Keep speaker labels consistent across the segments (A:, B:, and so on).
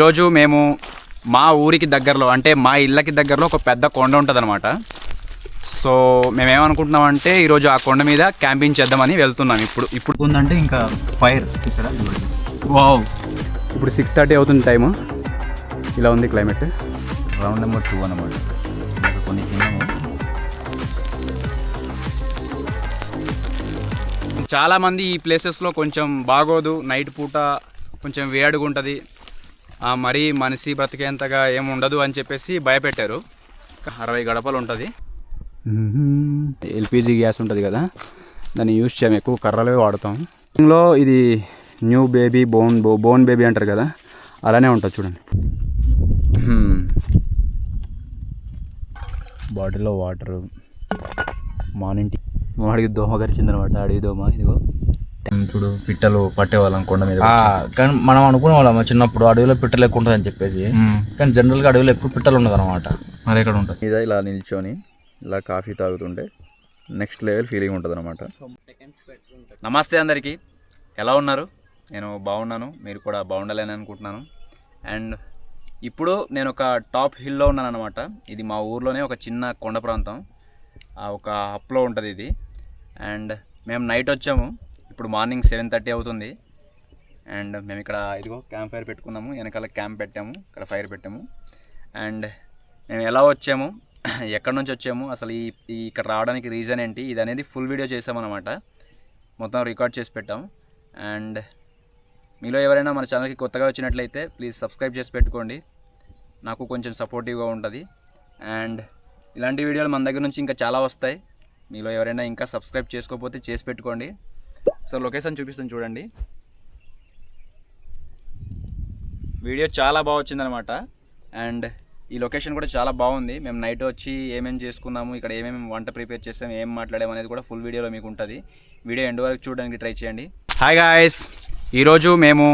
A: ఈరోజు మేము మా ఊరికి దగ్గరలో అంటే మా ఇళ్ళకి దగ్గరలో ఒక పెద్ద కొండ ఉంటుందన్నమాట. సో మేమేమనుకుంటున్నామంటే ఈరోజు ఆ కొండ మీద క్యాంపింగ్ చేద్దామని వెళ్తున్నాం. ఇప్పుడు ఉందంటే ఇంకా ఫైర్ చూసారా. వావ్, ఇప్పుడు 6:30 అవుతుంది టైము. ఇలా ఉంది క్లైమేట్.
B: రౌండ్ నెంబర్ 2 అన్నమాట. కొన్ని తిన్నాము.
A: చాలామంది ఈ ప్లేసెస్లో కొంచెం బాగోదు, నైట్ పూట కొంచెం వేడిగా ఉంటుంది, మరీ మనిషి బ్రతికేంతగా ఏముండదు అని చెప్పేసి భయపెట్టారు. 60 గడపలు ఉంటుంది. ఎల్పిజి గ్యాస్ ఉంటుంది కదా, దాన్ని యూజ్ చేయము, ఎక్కువ కర్రలే వాడతాం. ఇందులో ఇది న్యూ బేబీ బోన్ బేబీ అంటారు కదా, అలానే ఉంటుంది చూడండి. బాటిల్లో వాటరు. మార్నింగ్ వాడికి దోమ గరిచిందనమాట, అడవి దోమ. ఇదిగో
B: చూడు, పిట్టలు పట్టేవాళ్ళం కొండ మీద.
C: కానీ మనం అనుకునే వాళ్ళం చిన్నప్పుడు అడవిలో పిట్టలు ఎక్కువ ఉంటుంది అని చెప్పేసి. కానీ జనరల్గా అడవిలో ఎక్కువ పిట్టలు ఉండదు అనమాట.
B: మరి ఎక్కడ ఉంటుంది
A: మీద ఇలా నిల్చొని ఇలా కాఫీ తాగుతుంటే నెక్స్ట్ లెవెల్ ఫీలింగ్ ఉంటుంది అనమాట. నమస్తే అందరికీ, ఎలా ఉన్నారు? నేను బాగున్నాను, మీరు కూడా బాగుండాలని అనుకుంటున్నాను. అండ్ ఇప్పుడు నేను ఒక టాప్ హిల్లో ఉన్నాను అనమాట. ఇది మా ఊర్లోనే ఒక చిన్న కొండ ప్రాంతం, ఒక హప్లో ఉంటుంది ఇది. అండ్ మేము నైట్ వచ్చాము, ఇప్పుడు మార్నింగ్ 7:30 అవుతుంది. అండ్ మేము ఇక్కడ ఇదిగో క్యాంప్ ఫైర్ పెట్టుకున్నాము, వెనకాల క్యాంప్ పెట్టాము, ఇక్కడ ఫైర్ పెట్టాము. అండ్ మేము ఎలా వచ్చాము, ఎక్కడి నుంచి వచ్చాము, అసలు ఇక్కడ రావడానికి రీజన్ ఏంటి, ఇది అనేది ఫుల్ వీడియో చేసామన్నమాట. మొత్తం రికార్డ్ చేసి పెట్టాము. అండ్ మీలో ఎవరైనా మన ఛానల్కి కొత్తగా వచ్చినట్లయితే ప్లీజ్ సబ్స్క్రైబ్ చేసి పెట్టుకోండి, నాకు కొంచెం సపోర్టివ్గా ఉంటుంది. అండ్ ఇలాంటి వీడియోలు మన దగ్గర నుంచి ఇంకా చాలా వస్తాయి. మీలో ఎవరైనా ఇంకా సబ్స్క్రైబ్ చేసుకోకపోతే చేసి పెట్టుకోండి. సో లొకేషన్ చూపిస్తాను చూడండి. వీడియో చాలా బాగా వచ్చిందనమాట. అండ్ ఈ లొకేషన్ కూడా చాలా బాగుంది. మేము నైట్ వచ్చి ఏమేమి చేసుకున్నాము, ఇక్కడ ఏమేమి వంట ప్రిపేర్ చేసాము, ఏం మాట్లాడాము అనేది కూడా ఫుల్ వీడియోలో మీకు ఉంటుంది. వీడియో ఎండ్ వరకు చూడడానికి ట్రై చేయండి. హాయ్ గాయ్స్, ఈరోజు మేము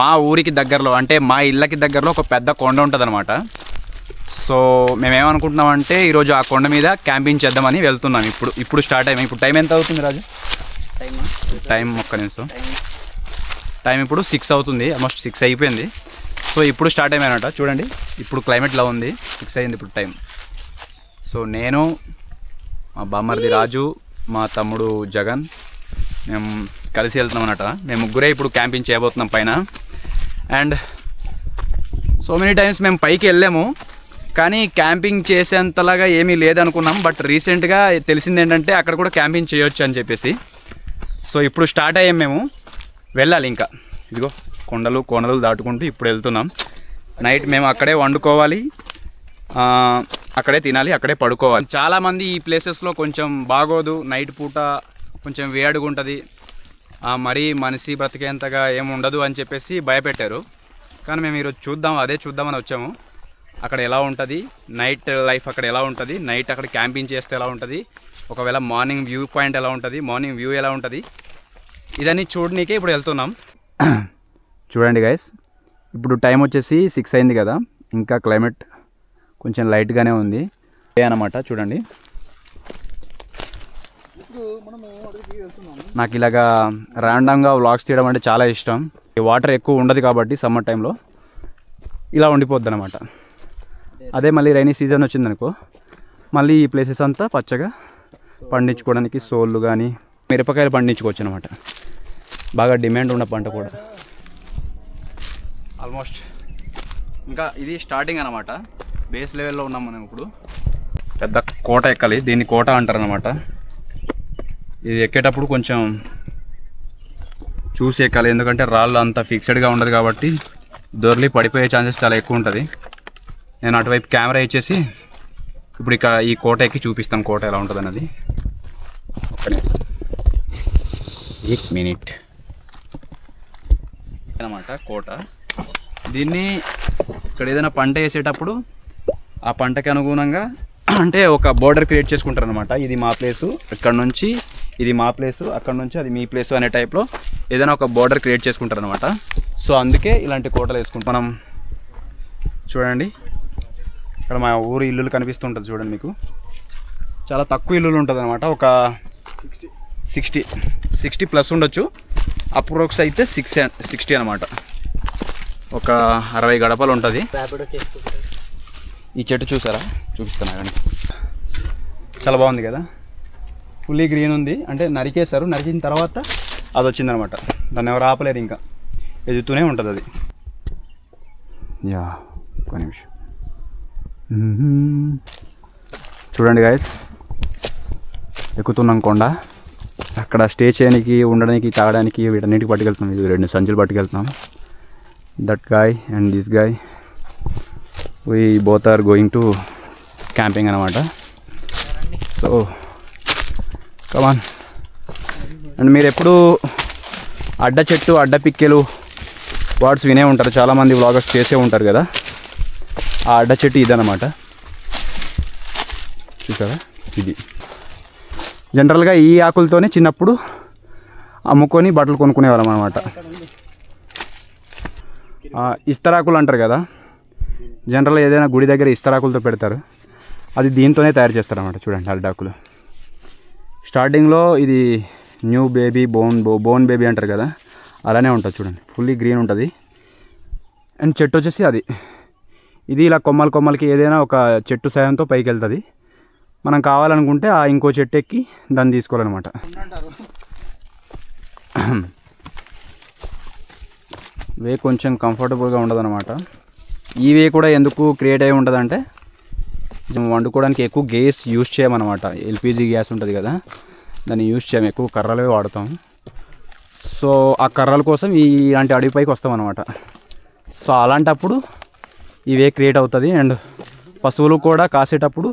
A: మా ఊరికి దగ్గరలో అంటే మా ఇళ్ళకి దగ్గరలో ఒక పెద్ద కొండ ఉంటుందన్నమాట. సో మేమేమనుకుంటున్నామంటే ఈరోజు ఆ కొండ మీద క్యాంపింగ్ చేద్దామని వెళ్తున్నాం. ఇప్పుడు స్టార్ట్ అయ్యాము. ఇప్పుడు టైం ఎంత అవుతుంది రాజు? టైం ఒక్క నిమిషం. టైం ఇప్పుడు 6 అవుతుంది, ఆల్మోస్ట్ 6 అయిపోయింది. సో ఇప్పుడు స్టార్ట్ అయ్యామన్నమాట. చూడండి, ఇప్పుడు క్లైమేట్లో ఉంది, 6 అయింది ఇప్పుడు టైం. సో నేను, మా బామ్మర్ది రాజు, మా తమ్ముడు జగన్, మేము కలిసి వెళ్తున్నాం అన్నమాట. మేము ముగ్గురే ఇప్పుడు క్యాంపింగ్ చేయబోతున్నాం పైన. అండ్ సో మెనీ టైమ్స్ మేము పైకి వెళ్ళాము, కానీ క్యాంపింగ్ చేసేంతలాగా ఏమీ లేదనుకున్నాం. బట్ రీసెంట్గా తెలిసింది ఏంటంటే అక్కడ కూడా క్యాంపింగ్ చేయొచ్చు అని చెప్పేసి. సో ఇప్పుడు స్టార్ట్ అయ్యాం, మేము వెళ్ళాలి ఇంకా. ఇదిగో కోనలు దాటుకుంటూ ఇప్పుడు వెళ్తున్నాం. నైట్ మేము అక్కడే వండుకోవాలి, అక్కడే తినాలి, అక్కడే పడుకోవాలి. చాలామంది ఈ ప్లేసెస్లో కొంచెం బాగోదు, నైట్ పూట కొంచెం వేడిగా ఉంటుంది, మరీ మనిషి బ్రతికేంతగా ఏముండదు అని చెప్పేసి భయపెట్టారు. కానీ మేము ఈరోజు చూద్దామని వచ్చాము. అక్కడ ఎలా ఉంటుంది నైట్ లైఫ్, అక్కడ ఎలా ఉంటుంది నైట్, అక్కడ క్యాంపింగ్ చేస్తే ఎలా ఉంటుంది, ఒకవేళ మార్నింగ్ వ్యూ పాయింట్ ఎలా ఉంటుంది, మార్నింగ్ వ్యూ ఎలా ఉంటుంది, ఇదన్నీ చూడనీకే ఇప్పుడు వెళ్తున్నాం. చూడండి గైస్, ఇప్పుడు టైం వచ్చేసి 6 అయింది కదా, ఇంకా క్లైమేట్ కొంచెం లైట్గానే ఉంది అన్నమాట. చూడండి, నాకు ఇలాగా ర్యాండమ్గా వ్లాగ్స్ తీయడం అంటే చాలా ఇష్టం. వాటర్ ఎక్కువ ఉండదు కాబట్టి సమ్మర్ టైంలో ఇలా ఉండిపోద్ది అనమాట. అదే మళ్ళీ రైనీ సీజన్ వచ్చిందనుకో, మళ్ళీ ఈ ప్లేసెస్ అంతా పచ్చగా పండించుకోవడానికి సోళ్ళు కానీ మిరపకాయలు పండించుకోవచ్చు అనమాట. బాగా డిమాండ్ ఉన్న పంట కూడా. ఆల్మోస్ట్ ఇంకా ఇది స్టార్టింగ్ అనమాట, బేస్ లెవెల్లో ఉన్నాం మనం. ఇప్పుడు పెద్ద కోట ఎక్కాలి, దీన్ని కోట అంటారు అనమాట. ఇది ఎక్కేటప్పుడు కొంచెం చూసి ఎక్కాలి, ఎందుకంటే రాళ్ళు అంత ఫిక్స్డ్గా ఉండదు కాబట్టి దొర్లి పడిపోయే ఛాన్సెస్ చాలా ఎక్కువ ఉంటుంది. నేను అటువైపు కెమెరా ఇచ్చేసి ఇప్పుడు ఇక ఈ కోట ఎక్కి చూపిస్తాం, కోట ఎలా ఉంటుంది అన్నది. ఒక్క నిమిషం, 1 మినిట్ అన్నమాట కోట. దీన్ని ఇక్కడ ఏదైనా పంట వేసేటప్పుడు ఆ పంటకి అనుగుణంగా అంటే ఒక బోర్డర్ క్రియేట్ చేసుకుంటారు అనమాట. ఇది మా ప్లేసు, ఇక్కడ నుంచి ఇది మా ప్లేసు, అక్కడ నుంచి అది మీ ప్లేసు అనే టైప్లో ఏదైనా ఒక బోర్డర్ క్రియేట్ చేసుకుంటారు అనమాట. సో అందుకే ఇలాంటి కోటలు వేసుకుంటాం మనం. చూడండి, ఇక్కడ మా ఊరు ఇల్లులు కనిపిస్తుంటుంది చూడండి మీకు. చాలా తక్కువ ఇల్లులు ఉంటుంది అనమాట, ఒక 60 ప్లస్ ఉండొచ్చు, అప్రోక్స్ అయితే 60 అనమాట. ఒక 60 గడపలు ఉంటుంది. ఈ చెట్టు చూసారా, చూపిస్తున్నా కానీ చాలా బాగుంది కదా, ఫుల్లీ గ్రీన్ ఉంది. అంటే నరికేశారు, నరికిన తర్వాత అది వచ్చిందనమాట. దాన్ని ఎవరు ఆపలేరు, ఇంకా ఎదుగుతూనే ఉంటుంది అది. యా ఒక నిమిషం చూడండి గాయస్, ఎక్కుతున్నాం కొండ. అక్కడ స్టే చేయడానికి, ఉండడానికి, తాగడానికి వీటన్నిటికి పట్టుకెళ్తున్నాం. ఇది 2 సంచులు పట్టుకెళ్తున్నాం. That guy and this guy we both are going to camping అనమాట. So come on. అండ్ మీరు ఎప్పుడు అడ్డ చెట్టు, అడ్డ పిక్కెలు వర్డ్స్ వినే ఉంటారు, చాలామంది వ్లాగర్స్ చేసే ఉంటారు కదా. ఆ అడ్డ చెట్టు ఇదన్నమాట, చూసారా. ఇది జనరల్గా ఈ ఆకులతోనే చిన్నప్పుడు అమ్ముకొని బట్టలు కొనుక్కునేవాళ్ళం అనమాట. ఇస్తరాకులు అంటారు కదా, జనరల్గా ఏదైనా గుడి దగ్గర ఇస్తరాకులతో పెడతారు, అది దీంతోనే తయారు చేస్తారు అన్నమాట. చూడండి అడ్డాకులు. స్టార్టింగ్లో ఇది న్యూ బేబీ బోన్ బేబీ అంటారు కదా, అలానే ఉంటుంది. చూడండి ఫుల్లీ గ్రీన్ ఉంటుంది. అండ్ చెట్టు వచ్చేసి అది ఇది ఇలా కొమ్మలకి ఏదైనా ఒక చెట్టు సాయంతో పైకి వెళ్తుంది. మనం కావాలనుకుంటే ఆ ఇంకో చెట్టు ఎక్కి దాన్ని తీసుకోవాలన్నమాట. వే కొంచెం కంఫర్టబుల్గా ఉండదన్నమాట. ఈ వే కూడా ఎందుకు క్రియేట్ అయి ఉంటుందంటే వండుకోవడానికి ఎక్కువ గ్యాస్ యూజ్ చేయమన్నమాట. ఎల్పిజి గ్యాస్ ఉంటుంది కదా, దాన్ని యూజ్ చేయము, ఎక్కువ కర్రలే వాడతాం. సో ఆ కర్రల కోసం ఇలాంటి అడవి పైకి వస్తామన్నమాట. సో అలాంటప్పుడు ఈ వే క్రియేట్ అవుతుంది. అండ్ పశువులు కూడా కాసేటప్పుడు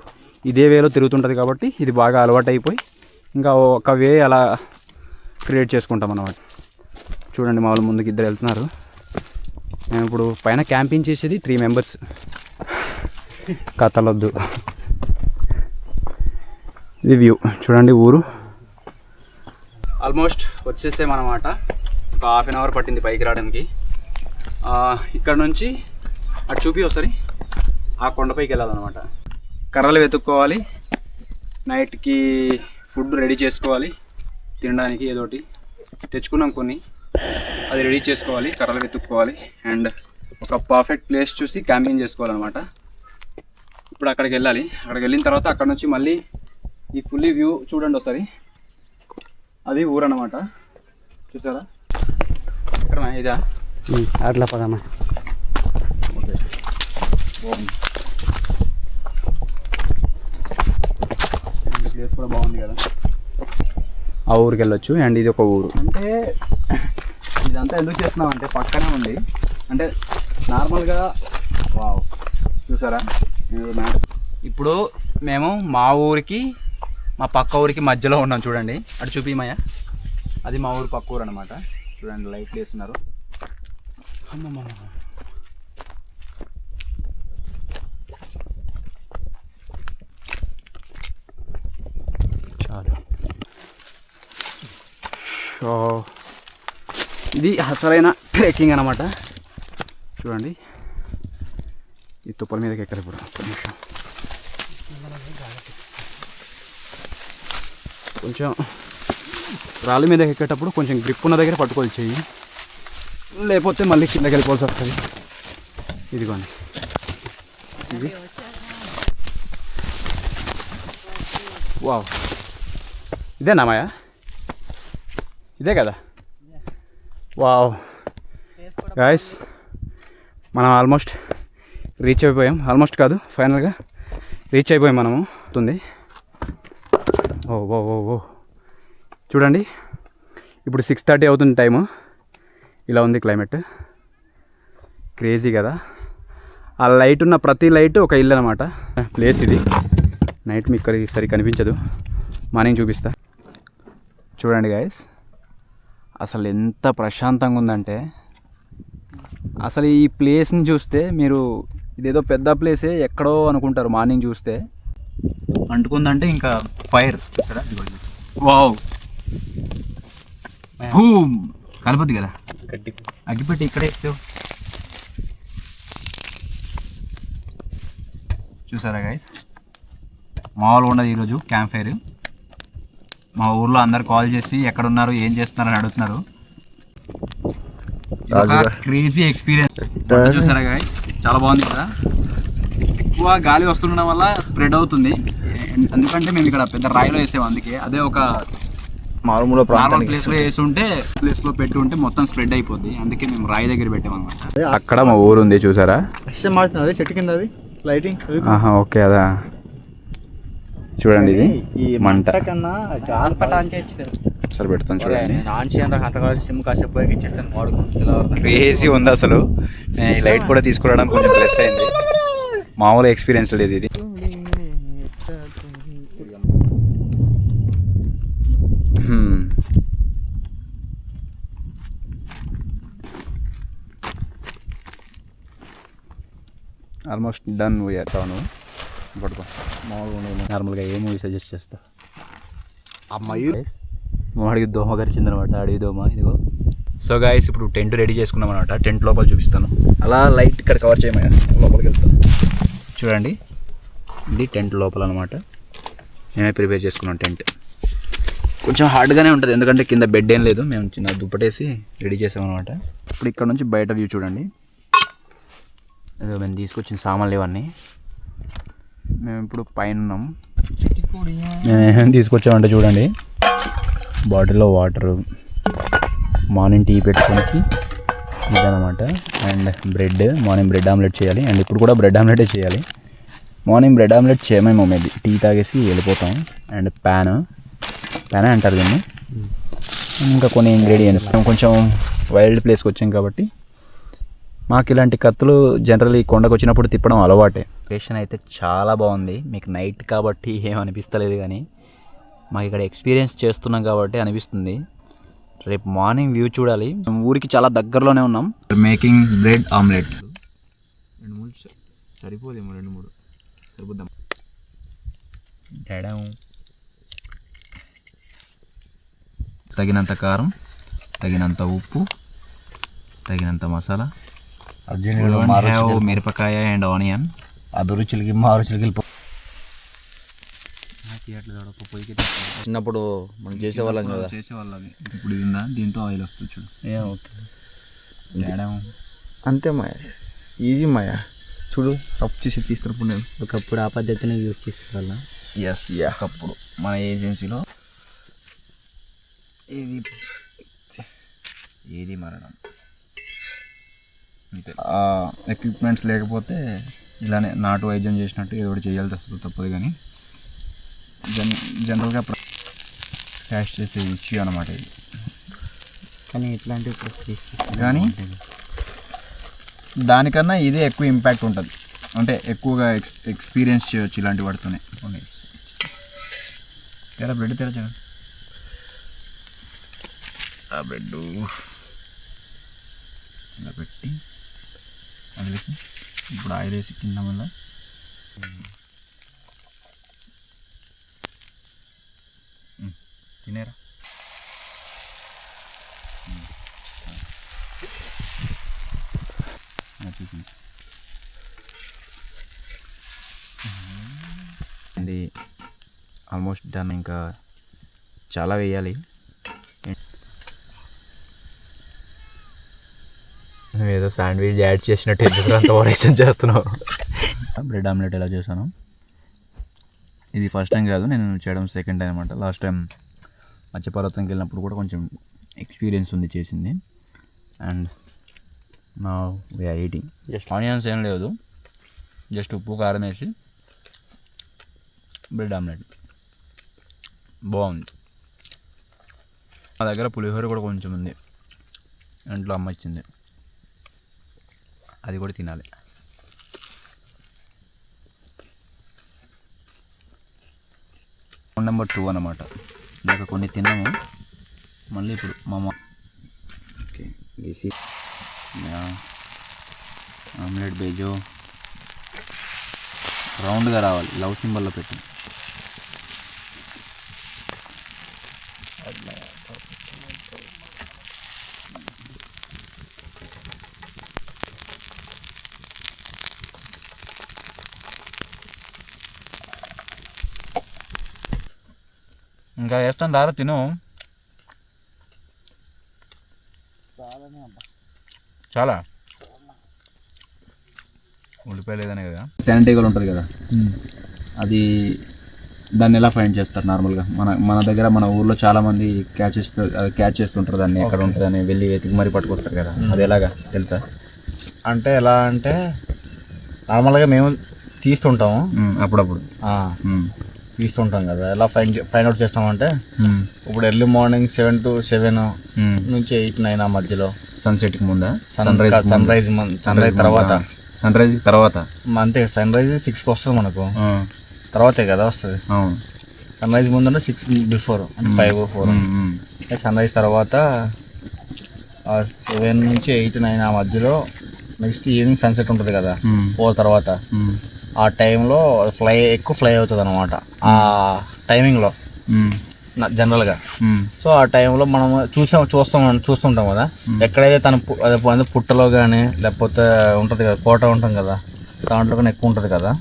A: ఇదే వేలో తిరుగుతుంటుంది కాబట్టి ఇది బాగా అలవాటు అయిపోయి ఇంకా ఒక వే అలా క్రియేట్ చేసుకుంటాం అన్నమాట. చూడండి మా వాళ్ళు ముందుకు 2 వెళ్తున్నారు. మేము ఇప్పుడు పైన క్యాంపింగ్ చేసేది 3 మెంబర్స్. కథలొద్దు. ఇది వ్యూ చూడండి. ఊరు ఆల్మోస్ట్ వచ్చేసామన్నమాట. ఒక ½ అన్ అవర్ పట్టింది పైకి రావడానికి. ఇక్కడ నుంచి అటు చూపి ఒకసారి ఆ కొండపైకి వెళ్ళాలన్నమాట. కర్రలు వెతుక్కోవాలి, నైట్కి ఫుడ్ రెడీ చేసుకోవాలి, తినడానికి ఏదోటి తెచ్చుకున్నాం కొన్ని, అది రెడీ చేసుకోవాలి, కర్రలు వెతుక్కోవాలి. అండ్ ఒక పర్ఫెక్ట్ ప్లేస్ చూసి క్యాంపింగ్ చేసుకోవాలన్నమాట. ఇప్పుడు అక్కడికి వెళ్ళాలి. అక్కడికి వెళ్ళిన తర్వాత అక్కడ నుంచి మళ్ళీ ఈ ఫుల్లీ వ్యూ చూడండి ఒకసారి. అది ఊరు అన్నమాట. చూసారా ఇక్కడ ఇదా
C: అట్లా పదమ్మా.
A: ఓకే, ప్లేస్ కూడా బాగుంది కదా, ఆ ఊరికి వెళ్ళొచ్చు. అండ్ ఇది ఒక ఊరు. అంటే ఇదంతా ఎందుకు చేస్తున్నాం అంటే పక్కనే ఉంది. అంటే నార్మల్గా వావ్ చూసారా. ఇప్పుడు మేము మా ఊరికి మా పక్క ఊరికి మధ్యలో ఉన్నాం. చూడండి అటు చూపిమయ్య, అది మా ఊరు పక్క ఊరు అనమాట. చూడండి లైట్లు వేస్తున్నారు. అమ్మమ్మ చాలా. సో ఇది అసలైన ట్రెక్కింగ్ అనమాట. చూడండి ఈ తుప్పల మీదకి ఎక్కాలి ఇప్పుడు. ఒక్క నిమిషం, కొంచెం రాళ్ళ మీద ఎక్కేటప్పుడు కొంచెం గ్రిప్ ఉన్న దగ్గర పట్టుకోవాలి చెయ్యి, లేకపోతే మళ్ళీ కిందకి వెళ్ళిపోవాల్సి వస్తుంది. ఇదిగోండి ఇది. వావ్, ఇదేనా మాయా? ఇదే కదా. వావ్ గాయస్, మనం ఆల్మోస్ట్ రీచ్ అయిపోయాం. ఆల్మోస్ట్ కాదు, ఫైనల్గా రీచ్ అయిపోయాం మనము. ఉంది. ఓ ఓ ఓ ఓ చూడండి, ఇప్పుడు 6:30 అవుతుంది టైము. ఇలా ఉంది క్లైమేట్, క్రేజీ కదా. ఆ లైట్ ఉన్న ప్రతి లైట్ ఒక ఇల్లు అనమాట. ప్లేస్ ఇది. నైట్ మీకు సరి కనిపించదు, మార్నింగ్ చూపిస్తా. చూడండి గాయస్, అసలు ఎంత ప్రశాంతంగా ఉందంటే, అసలు ఈ ప్లేస్ని చూస్తే మీరు ఇదేదో పెద్ద ప్లేసే ఎక్కడో అనుకుంటారు. మార్నింగ్ చూస్తే అంటుకుందంటే ఇంకా ఫైర్. వావ్, భూమ్ కలపద్దు కదా, అగ్గిపెట్టి ఇక్కడే ఇస్తావు. చూసారా గైస్, మామూలుగా ఉండదు ఈరోజు క్యాంప్ ఫైర్. మా ఊర్లో అందరు కాల్ చేసి ఎక్కడున్నారు, ఏం చేస్తున్నారు అని అడుగుతున్నారు. Crazy experience. వంట చూసారా గాయస్, చాలా బాగుంది కదా. ఎక్కువ గాలి వస్తుండడం వల్ల స్ప్రెడ్ అవుతుంది. ఎందుకంటే మేము ఇక్కడ పెద్ద రాయిలో వేసాము, అందుకే అదే ఒక
C: మారుమూల
A: నార్మల్ ప్లేస్లో వేసి ఉంటే ప్లేస్లో పెట్టి ఉంటే మొత్తం స్ప్రెడ్ అయిపోద్ది. అందుకే మేము రాయి దగ్గర పెట్టామన్నమాట.
B: అక్కడ మా ఊరు ఉంది చూసారా,
C: మారుతుంది చెట్టు కింద అది లైటింగ్.
B: ఓకే అదా చూడండి, ఇది
C: ఈ
B: మంట
C: కన్నా
B: సరే పెడతాను చూడండి.
C: సిమ్ కాసేపు పోయి ఇచ్చేస్తాను వాడుకుంటే
A: క్రేజీ ఉంది అసలు. ఈ లైట్ కూడా తీసుకురావడం కొంచెం ప్లస్ అయింది. మామూలు ఎక్స్పీరియన్స్ లేదు ఇది.
B: ఆల్మోస్ట్ డన్ అవుతాను. పడుకో. నార్మల్గా ఏ మూవీ సజెస్ట్ చేస్తా?
C: అమ్మాయి
A: మాడికి దోమ కరిచిందనమాట, అడవి దోమ. ఇదిగో. సో గాయస్ ఇప్పుడు టెంట్ రెడీ చేసుకున్నాం అనమాట. టెంట్ లోపల చూపిస్తాను. అలా లైట్ ఇక్కడ కవర్ చేయమని లోపలికి వెళ్తాను. చూడండి, ఇది టెంట్ లోపల అనమాట. మేమే ప్రిపేర్ చేసుకున్నాం టెంట్. కొంచెం హార్డ్గానే ఉంటుంది, ఎందుకంటే కింద బెడ్ ఏం లేదు. మేము చిన్న దుప్పటేసి రెడీ చేసామన్నమాట. ఇప్పుడు ఇక్కడ నుంచి బయట వ్యూ చూడండి. ఏదో మేము తీసుకొచ్చిన సామాన్లు ఇవన్నీ. మేము ఇప్పుడు పైన ఉన్నాం. మేము ఏమేమి తీసుకొచ్చామంటే చూడండి, బాటిల్లో వాటరు, మార్నింగ్ టీ పెట్టుకోనికి ఇదనమాట. And bread, morning bread omelette చేయాలి. అండ్ ఇప్పుడు కూడా బ్రెడ్ ఆమ్లెటే చేయాలి. మార్నింగ్ బ్రెడ్ ఆమ్లెట్ చేయమేమో మేబీ, టీ తాగేసి వెళ్ళిపోతాం. అండ్ ప్యానే అంటారు దీన్ని. ఇంకా కొన్ని ఇంగ్రీడియంట్స్. కొంచెం వైల్డ్ ప్లేస్కి వచ్చాం కాబట్టి మాకు ఇలాంటి కత్తులు జనరల్లీ కొండకు వచ్చినప్పుడు తిప్పడం అలవాటే. లొకేషన్ అయితే చాలా బాగుంది. మీకు నైట్ కాబట్టి ఏమనిపిస్తలేదు, కానీ మాకు ఇక్కడ ఎక్స్పీరియన్స్ చేస్తున్నాం కాబట్టి అనిపిస్తుంది. రేపు మార్నింగ్ వ్యూ చూడాలి. మేము ఊరికి చాలా దగ్గరలోనే ఉన్నాం. Making bread omelette. 2-3 సరిపోదేమో, 2-3 సరిపోద్దాం. తగినంత కారం, తగినంత ఉప్పు, తగినంత మసాలా, మిరపకాయ అండ్ ఆనియన్.
C: అభిరుచులకి మారుచులకి చిన్నప్పుడు మనం చేసేవాళ్ళం కదా.
A: చేసేవాళ్ళం. ఇప్పుడు ఇది దీంతో ఆయిల్ వస్తుంది చూడు.
C: అంతే మాయా, ఈజీ మాయా. చూడు రఫ్ చేసి తీస్తారు. నేను
B: ఒకప్పుడు ఆ పద్ధతిని యూజ్ చేసేవాళ్ళం.
A: ఎస్, ఒకప్పుడు మన ఏజెన్సీలో ఏది మరణం అంతే. ఎక్విప్మెంట్స్ లేకపోతే ఇలానే నాటు వైద్యం చేసినట్టు ఏదో ఒకటి చేయాల్సి వస్తుంది, తప్పదు. కానీ జనరల్గా క్యాష్ చేసే ఇష్యూ అనమాట ఇది.
B: కానీ ఇట్లాంటి
A: కానీ దానికన్నా ఇదే ఎక్కువ ఇంపాక్ట్ ఉంటుంది. అంటే ఎక్కువగా ఎక్స్పీరియన్స్ చేయొచ్చు ఇలాంటి వాటితోనే. తెర బ్రెడ్ తెరచా, ఆ బ్రెడ్ ఇలా పెట్టి అందులోకి ఇప్పుడు ఆయిల్ వేసి కింద వల్ల తినేరా. అండి ఆల్మోస్ట్ డన్. ఇంకా చాలా వేయాలి.
B: ఏదో శాండ్విచ్ యాడ్ చేసినట్టు ఎందుకు అంత ఓవరేషన్ చేస్తున్నావు?
A: బ్రెడ్ ఆమ్లెట్ ఎలా చేశాను, ఇది ఫస్ట్ టైం కాదు నేను చేయడం, సెకండ్ టైం అనమాట. లాస్ట్ టైం మత్స్యపర్వతంకి వెళ్ళినప్పుడు కూడా కొంచెం ఎక్స్పీరియన్స్ ఉంది చేసింది. అండ్ నా వీఆర్ ఈటింగ్. జస్ట్ ఆనియన్స్ ఏం లేదు, జస్ట్ ఉప్పు కారం వేసి బ్రెడ్ ఆమ్లెట్ బాగుంది. మా దగ్గర పులిహోర కూడా కొంచెం ఉంది, ఇంట్లో అమ్మ ఇచ్చింది, అది కూడా తినాలి. నెంబర్ 2 అన్నమాట. ఇంకా కొన్ని తిన్నాము, మళ్ళీ ఇప్పుడు మా ఓకే దిస్ ఈజ్ ఆమ్లెట్ బేజో. రౌండ్గా రావాలి, లవ్ సింబల్లో పెట్టి. ఇంకా వేస్తాను రారా, తిను. చాలా
B: ఉల్లిపాయ లేదనే కదా తేనెటీగలు ఉంటుంది కదా అది దాన్ని ఎలా ఫైండ్ చేస్తారు నార్మల్గా మన దగ్గర మన ఊర్లో చాలామంది క్యాచ్ చేస్తుంటారు దాన్ని ఎక్కడ ఉంటుందని వెళ్ళి వెతికి మరీ పట్టుకొస్తారు కదా అది ఎలాగా తెలుసా?
C: అంటే ఎలా అంటే నార్మల్గా మేము తీస్తుంటాము
B: అప్పుడప్పుడు
C: తీస్తుంటాం కదా. ఎలా ఫైండ్ అవుట్ చేస్తామంటే ఇప్పుడు ఎర్లీ మార్నింగ్ 7 to 7 నుంచి 8, 9 ఆ మధ్యలో
B: సన్సెట్కి ముందా
C: సన్ రైజ్ తర్వాత అంతే. సన్ రైజ్ 6కి వస్తుంది మనకు, తర్వాతే కదా వస్తుంది. సన్ రైజ్ ముందు అంటే 6 బిఫోర్ అంటే 5 or 4. సన్ రైజ్ తర్వాత 7 నుంచి 8, 9 ఆ మధ్యలో నెక్స్ట్ ఈవినింగ్ సన్సెట్ ఉంటుంది కదా 4 తర్వాత. ఆ టైంలో ఎక్కువ ఫ్లై అవుతుంది అనమాట ఆ టైమింగ్లో జనరల్గా. సో ఆ టైంలో మనం చూస్తుంటాం కదా, ఎక్కడైతే అదే పుట్టలో కానీ లేకపోతే ఉంటుంది కదా కోట ఉంటాం కదా దాంట్లో కానీ ఎక్కువ ఉంటుంది కదా.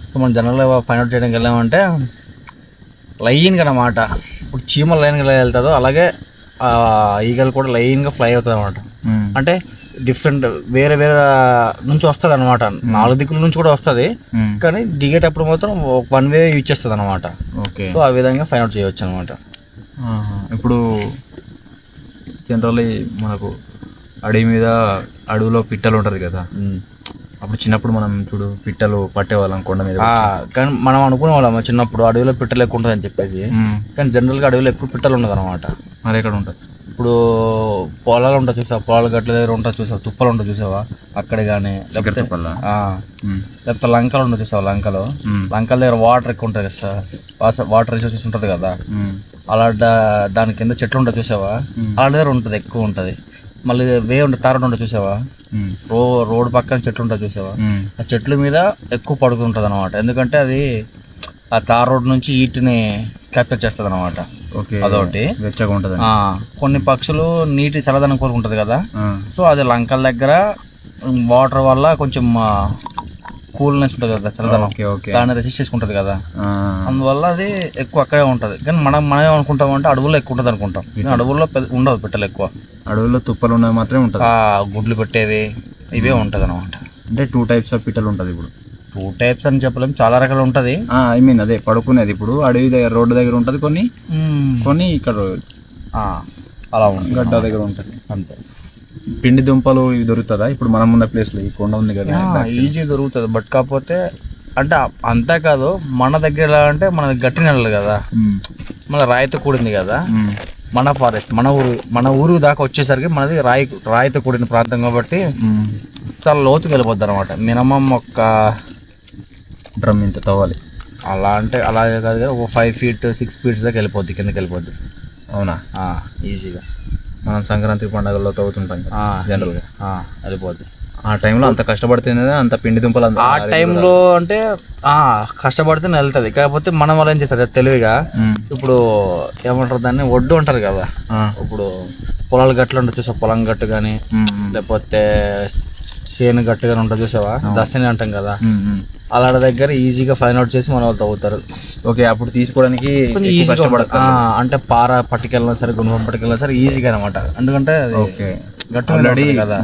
C: సో మనం జనరల్గా ఫైండ్ అవుట్ చేయడానికి వెళ్ళామంటే లైన్గా అన్నమాట. ఇప్పుడు చీమలు లైన్గా వెళ్తుందో అలాగే ఈగలు కూడా లైన్గా ఫ్లై అవుతుంది అనమాట. అంటే డిఫరెంట్ వేరే నుంచి వస్తుంది అనమాట, 4 దిక్కుల నుంచి కూడా వస్తుంది, కానీ దిగేటప్పుడు మాత్రం 1 వే యూజ్ చేస్తుంది అనమాట.
B: ఓకే.
C: సో ఆ విధంగా ఫైండ్ అవుట్ చేయవచ్చు అనమాట.
B: ఇప్పుడు జనరల్లీ మనకు అడవిలో పిట్టలు ఉంటుంది కదా, అప్పుడు చిన్నప్పుడు మనం చూడు పిట్టలు పట్టేవాళ్ళం కొండ మీద.
C: కానీ మనం అనుకునే వాళ్ళం చిన్నప్పుడు అడవిలో పిట్టలు ఎక్కువ ఉంటుంది అని చెప్పేసి, కానీ జనరల్గా అడవిలో ఎక్కువ పిట్టలు ఉండదు అనమాట.
B: మరి ఎక్కడ ఉంటుంది?
C: ఇప్పుడు పొలాలు ఉంటాయి చూసావా, పొలాల గట్ల దగ్గర ఉంటుంది చూసావా, తుప్పలు ఉంటుంది చూసావా అక్కడ కానీ, లేకపోతే లంకలు ఉంటుంది చూసావా, లంకల దగ్గర వాటర్ ఎక్కువ ఉంటుంది కదా సార్, వాటర్ రిసోర్సెస్ ఉంటుంది కదా, అలా దాని కింద చెట్లు ఉంటుంది చూసావా, అలా దగ్గర ఉంటుంది ఎక్కువ ఉంటుంది. మళ్ళీ ఉంటుంది తార ఉంటుంది చూసావా, రోడ్ పక్కన చెట్లు ఉంటుంది చూసావా, ఆ చెట్ల మీద ఎక్కువ పడుకుంటుంది అనమాట. ఎందుకంటే అది ఆ తార్ రోడ్ నుంచి ఈటిని క్యాప్చర్ చేస్తుంది అనమాట. అదొకటి
B: వెచ్చగా ఉంటుంది.
C: కొన్ని పక్షులు నీటి చల్లదనం కోరుకుంటుంది కదా, సో అది లంకల దగ్గర వాటర్ వల్ల కొంచెం కూల్నెస్ ఉంటుంది కదా, చల్లదనం, దాన్ని రెసిస్ట్ చేసుకుంటుంది కదా, అందువల్ల అది ఎక్కువ అక్కడే ఉంటుంది. కానీ మనం ఏమనుకుంటామంటే అడవుల్లో ఎక్కువ ఉంటుంది అనుకుంటాం, అడవుల్లో ఉండదు పిట్టలు ఎక్కువ.
B: అడవుల్లో తుప్పలు ఉన్నవి మాత్రమే ఉంటుంది,
C: గుడ్లు పెట్టేవి ఇవే ఉంటుంది అనమాట.
B: అంటే 2 types ఆఫ్ పిట్టలు ఉంటుంది. ఇప్పుడు
C: 2 types అని చెప్పలేము, చాలా రకాలు ఉంటుంది.
B: ఐ మీన్ అదే పడుకునేది ఇప్పుడు అడవి దగ్గర రోడ్డు దగ్గర ఉంటుంది, కొన్ని ఇక్కడ
C: అలా ఉంటుంది
B: గడ్డ దగ్గర ఉంటుంది
C: అంతే.
B: పిండి దుంపలు ఇవి దొరుకుతుందా ఇప్పుడు మనం ఉన్న ప్లేస్లో? ఈ కొండ ఉంది కదా,
C: ఈజీ దొరుకుతుంది. బట్ కాకపోతే అంటే అంతే కాదు, మన దగ్గర ఎలా అంటే మన గట్టి నెలలు కదా, మళ్ళీ రాయితో కూడింది కదా మన ఫారెస్ట్, మన ఊరు దాకా వచ్చేసరికి మనది రాయితో కూడిన ప్రాంతం కాబట్టి చాలా లోతుకి వెళ్ళిపోద్ది అనమాట. మినిమం ఒక
B: డ్రమ్ ఇంత తవ్వాలి.
C: అలా అంటే అలాగే కాదు కదా, ఒక 5 feet 6 feet దాకా వెళ్ళిపోద్ది, కిందకి వెళ్ళిపోద్ది.
B: అవునా?
C: ఈజీగా
B: మనం సంక్రాంతి పండుగల్లో తవ్వుతుంటాం జనరల్గా,
C: వెళ్ళిపోద్ది.
B: ఆ టైంలో అంత కష్టపడితేనే అంత పిండి దుంపలు
C: ఆ టైంలో అంటే కష్టపడితేనే వెళ్తుంది. కాకపోతే మనం వాళ్ళు ఏం చేస్తారు తెలివిగా, ఇప్పుడు ఏమంటారు దాన్ని ఒడ్డు అంటారు కదా, ఇప్పుడు పొలాల గట్లు ఉంటుంది చూసావా, పొలం గట్టు కానీ లేకపోతే చేను గట్టు కానీ ఉంటుంది చూసావా, దస్తని అంటాం కదా, అలాంటి దగ్గర ఈజీగా ఫైండ్ అవుట్ చేసి మన వాళ్ళు తవ్వుతారు.
B: ఓకే. అప్పుడు తీసుకోవడానికి
C: అంటే పార పట్టుకెళ్ళినా సరే, గుణపం పట్టుకెళ్ళినా సరే ఈజీగా అనమాట. ఎందుకంటే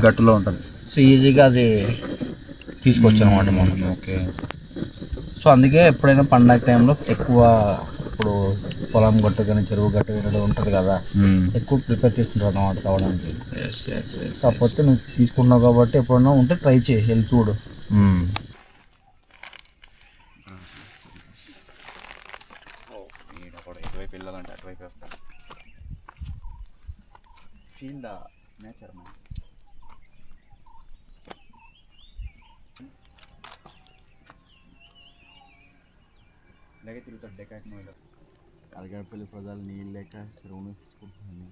B: గట్టులో ఉంటుంది,
C: సో ఈజీగా అది తీసుకోవచ్చు అనమాట మనం.
B: ఓకే.
C: సో అందుకే ఎప్పుడైనా పండగ టైంలో ఎక్కువ ఇప్పుడు పొలం గట్టు కానీ చెరువు గట్టు కానీ ఉంటుంది కదా, ఎక్కువ ప్రిపేర్ చేస్తుంటారు అన్నమాట కావడానికి. కాకపోతే నువ్వు తీసుకున్నావు కాబట్టి ఎప్పుడైనా ఉంటే ట్రై చేయి, వెళ్ళి చూడు.
B: ఎటువైపు వెళ్ళాలంటే అటువైపు వస్తాను. Feel the nature man. ఇలాగే తిరుగుతాడు డెకాక్ మీద.
C: అలగడపల్లి ప్రజలు నీళ్ళు లేక చెరువును తెచ్చుకుంటున్నాను.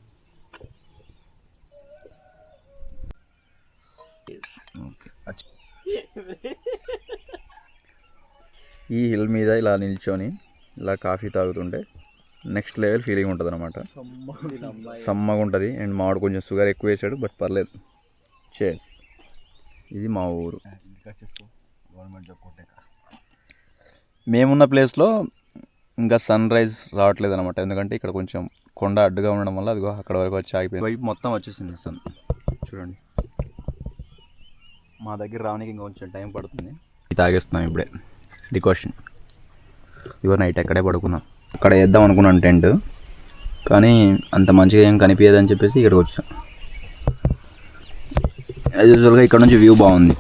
B: ఈ హిల్ మీద ఇలా నిల్చొని ఇలా కాఫీ తాగుతుంటే నెక్స్ట్ లెవెల్ ఫీలింగ్ ఉంటుంది అనమాట. సమ్మగా ఉంటుంది. అండ్ మావాడు కొంచెం షుగర్ ఎక్కువ వేసాడు, బట్ పర్లేదు. చేస్. ఇది మా ఊరు. మేమున్న ప్లేస్లో ఇంకా సన్ రైజ్ రావట్లేదు అనమాట, ఎందుకంటే ఇక్కడ కొంచెం కొండ అడ్డుగా ఉండడం వల్ల అదిగో అక్కడ వరకు వచ్చి ఆగిపోయింది. వైపు మొత్తం వచ్చేసింది సన్, చూడండి. మా దగ్గర రావడానికి ఇంకా కొంచెం టైం పడుతుంది. తాగేస్తున్నాం ఇప్పుడే డికాషన్. ఇవో నైట్ ఎక్కడే పడుకున్నాం. అక్కడ వేద్దాం అనుకున్నాను టెంట్, కానీ అంత మంచిగా ఏం కనిపించదని చెప్పేసి ఇక్కడికి వచ్చాం. యాజ్ యూజువల్గా ఇక్కడ నుంచి వ్యూ బాగుంది.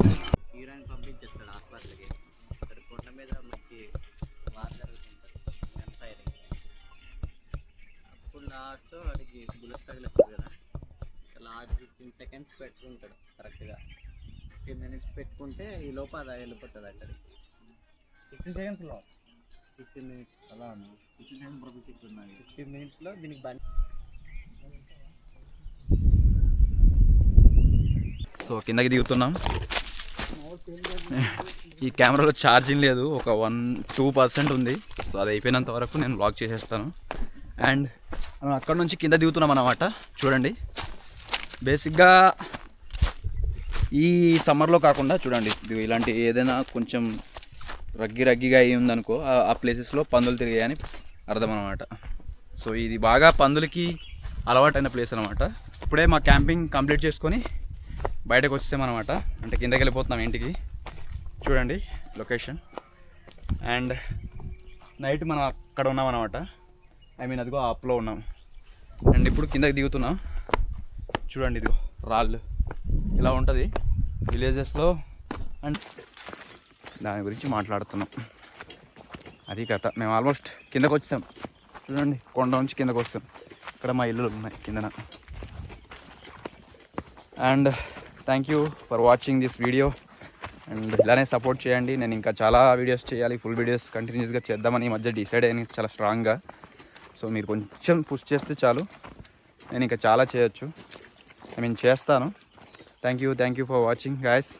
C: సెకండ్స్ పెట్టుకుంటాడు కరెక్ట్గా. 15 minutes పెట్టుకుంటే ఈ లోపు అది వెళ్ళిపోతుంది అక్కడికి. 15 secondsలో 15 minutes అలా 15 seconds 15 minutesలో దీనికి బండి.
A: సో కిందకి దిగుతున్నాం. ఈ కెమెరాలో ఛార్జింగ్ లేదు, ఒక 1-2% ఉంది. సో అది అయిపోయినంత వరకు నేను బ్లాగ్ చేసేస్తాను. అండ్ మనం అక్కడ నుంచి కింద దిగుతున్నాం అన్నమాట. చూడండి, బేసిక్గా ఈ సమ్మర్లో కాకుండా చూడండి, ఇలాంటి ఏదైనా కొంచెం రగ్గిగా అయ్యి ఉందనుకో ఆ ప్లేసెస్లో పందులు తిరిగాయని అర్థం అనమాట. సో ఇది బాగా పందులకి అలవాటైన ప్లేస్ అనమాట. ఇప్పుడే మా క్యాంపింగ్ కంప్లీట్ చేసుకొని బయటకు వచ్చేసామన్నమాట. అంటే కిందకి వెళ్ళిపోతున్నాం ఇంటికి. చూడండి లొకేషన్. అండ్ నైట్ మనం అక్కడ ఉన్నాం అనమాట. అదిగో అప్లో ఉన్నాం. అండ్ ఇప్పుడు కిందకి దిగుతున్నాం. చూడండి, ఇదిగో రాళ్ళు ఇలా ఉంటుంది విలేజెస్లో. అండ్ దాని గురించి మాట్లాడుతున్నాం. అది కథ. మేము ఆల్మోస్ట్ కిందకు వచ్చాం. చూడండి, కొండ నుంచి కిందకు వస్తాం. ఇక్కడ మా ఇల్లులు ఉన్నాయి కిందన. And thank you for watching this video. And ఇలానే సపోర్ట్ చేయండి. నేను ఇంకా చాలా వీడియోస్ చేయాలి, ఫుల్ వీడియోస్ కంటిన్యూస్గా చేద్దామని ఈ మధ్య డిసైడ్ అయ్యాను చాలా స్ట్రాంగ్గా. సో మీరు కొంచెం పుష్ చేస్తే చాలు, నేను ఇంకా చాలా చేయొచ్చు. చేస్తాను. Thank you for watching guys.